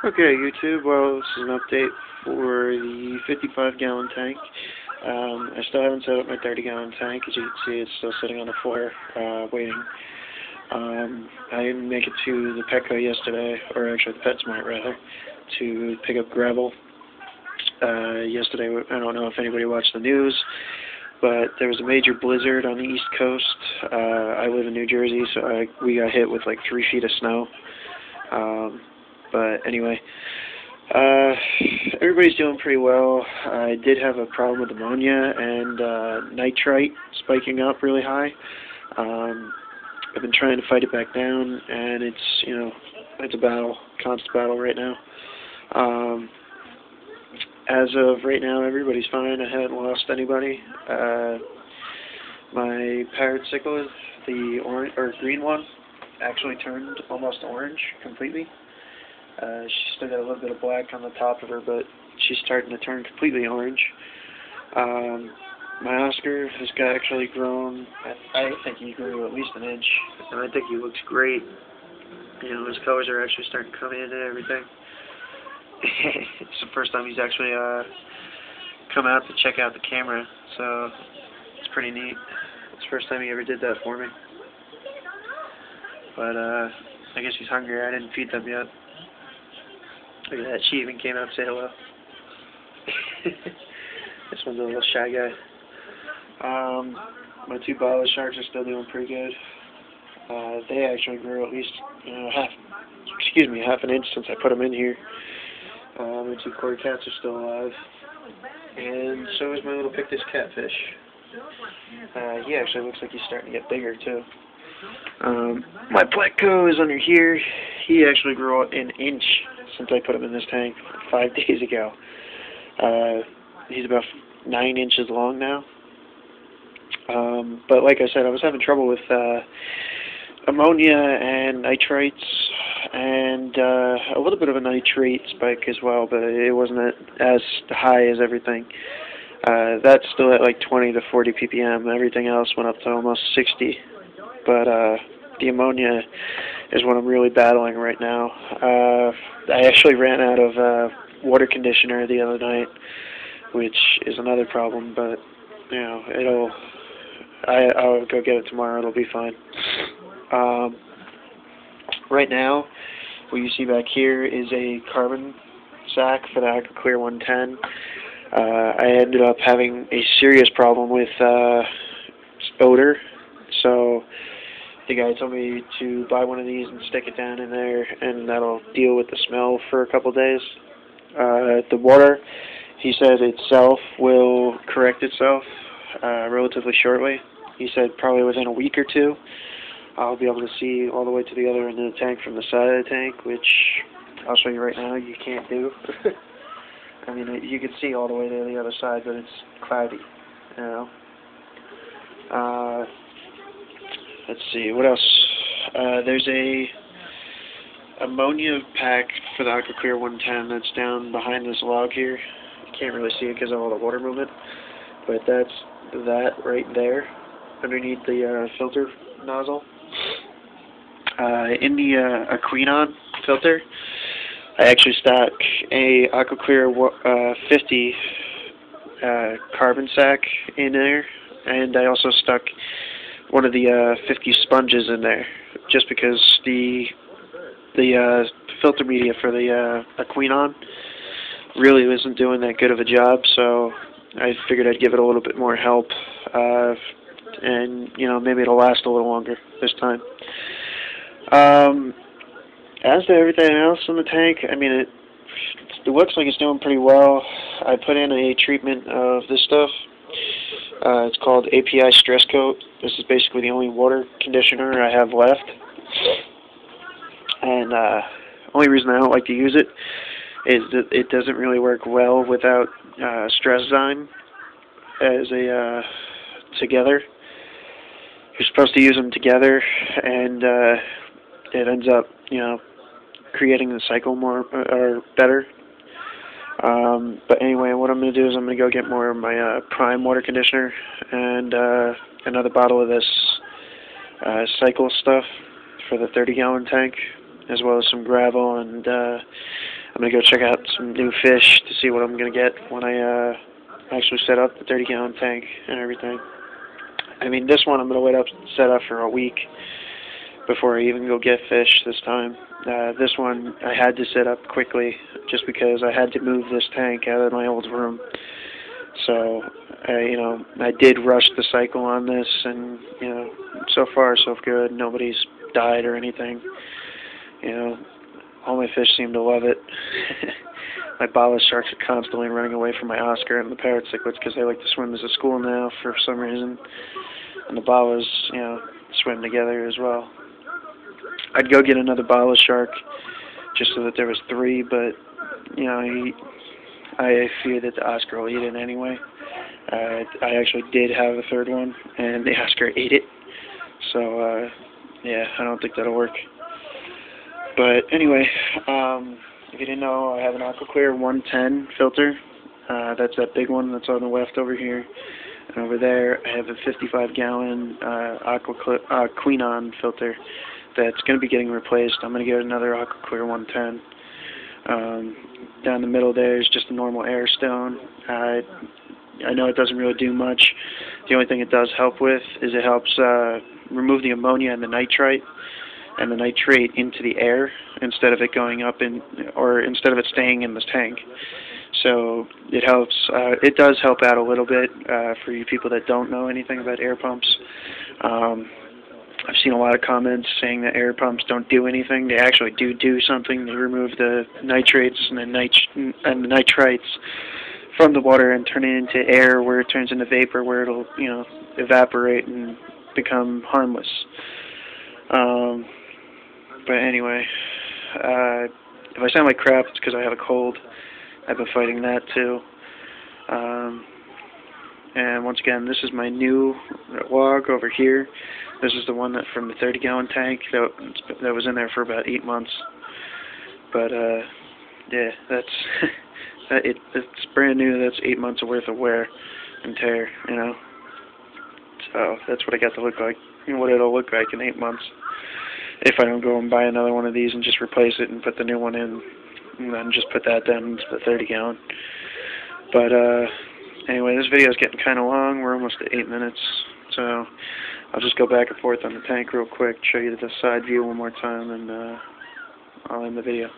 Okay, YouTube. Well, this is an update for the 55-gallon tank. I still haven't set up my 30-gallon tank. As you can see, it's still sitting on the floor, waiting. I didn't make it to the Petco yesterday, or actually the PetSmart rather, to pick up gravel. Yesterday, I don't know if anybody watched the news, but there was a major blizzard on the East Coast. I live in New Jersey, so we got hit with like 3 feet of snow. But anyway, everybody's doing pretty well. I did have a problem with ammonia and nitrite spiking up really high. I've been trying to fight it back down, and it's a battle, constant battle right now. As of right now, everybody's fine. I haven't lost anybody. My Parrot Cichlid, the orange or green one, actually turned almost orange completely. She's still got a little bit of black on the top of her, but she's starting to turn completely orange. My Oscar has actually grown. I think he grew at least an inch, and I think he looks great. His colors are actually starting to come in and everything. It's the first time he's actually come out to check out the camera, so it's pretty neat. It's the first time he ever did that for me. But I guess he's hungry. I didn't feed them yet. Look at that, she even came out to say hello. This one's a little shy guy. My 2 bottler sharks are still doing pretty good. They actually grew at least half an inch since I put them in here. My 2 quarter cats are still alive. And so is my little Pictus catfish. He actually looks like he's starting to get bigger too. My Pleco is under here. He actually grew an inch since I put him in this tank 5 days ago. He's about 9 inches long now. But like I said, I was having trouble with ammonia and nitrites and a little bit of a nitrate spike as well, but it wasn't as high as everything. That's still at like 20 to 40 ppm. Everything else went up to almost 60. But the ammonia is what I'm really battling right now. I actually ran out of water conditioner the other night, which is another problem, but I'll go get it tomorrow. It'll be fine. Right now, what you see back here is a carbon sack for the AquaClear 110. I ended up having a serious problem with odor, so the guy told me to buy one of these and stick it down in there, and that'll deal with the smell for a couple days. The water, he said itself will correct itself relatively shortly. He said probably within a week or 2, I'll be able to see all the way to the other end of the tank from the side of the tank, which I'll show you right now you can't do. I mean, you can see all the way to the other side, but it's cloudy, Let's see, what else? There's a ammonia pack for the AquaClear 110 that's down behind this log here. You can't really see it because of all the water movement, but that's that right there underneath the filter nozzle. In the Aquinon filter, I actually stuck a AquaClear 50 carbon sack in there, and I also stuck one of the 50 sponges in there, just because the filter media for the Aquinon really isn't doing that good of a job, so I figured I'd give it a little bit more help, and maybe it'll last a little longer this time. As to everything else in the tank, I mean, it looks like it's doing pretty well. I put in a treatment of this stuff. It's called API Stress Coat. This is basically the only water conditioner I have left. And only reason I don't like to use it is that it doesn't really work well without Stresszyme as a together. You're supposed to use them together, and it ends up, creating the cycle more or better. But anyway, what I'm going to do is I'm going to go get more of my Prime water conditioner and another bottle of this cycle stuff for the 30-gallon tank, as well as some gravel and I'm going to go check out some new fish to see what I'm going to get when I actually set up the 30-gallon tank and everything. I mean, this one I'm going to wait up set up for a week before I even go get fish this time. This one I had to set up quickly just because I had to move this tank out of my old room. So, I did rush the cycle on this, and, so far so good. Nobody's died or anything. All my fish seem to love it. My bala sharks are constantly running away from my Oscar and the parrot cichlids because they like to swim as a school now for some reason. And the balas, swim together as well. I'd go get another bala shark just so that there was 3, but, I fear that the Oscar will eat it anyway. I actually did have a 3rd one, and the Oscar ate it. So, yeah, I don't think that'll work. But anyway, if you didn't know, I have an AquaClear 110 filter. That's that big one that's on the left over here. And over there, I have a 55-gallon Queenon filter that's going to be getting replaced. I'm going to get another AquaClear 110. Down the middle there is just a normal Airstone. I know it doesn't really do much. The only thing it does help with is it helps remove the ammonia and the nitrite and the nitrate into the air instead of it going up instead of it staying in the tank. So it helps. It does help out a little bit for you people that don't know anything about air pumps. I've seen a lot of comments saying that air pumps don't do anything. They actually do something. They remove the nitrates and the nitrites from the water and turn it into air, where it turns into vapor, where it'll evaporate and become harmless. But anyway, if I sound like crap, it's because I have a cold. I've been fighting that too. And once again, this is my new log over here. This is the one that from the 30-gallon tank that was in there for about 8 months. But yeah, that's it's brand new. That's 8 months worth of wear and tear, So that's what I got to look like. What it'll look like in 8 months if I don't go and buy another one of these and just replace it and put the new one in, and then just put that down into the 30-gallon. But anyway, this video is getting kind of long. We're almost at 8 minutes, so I'll just go back and forth on the tank real quick, show you the side view one more time, and I'll end the video.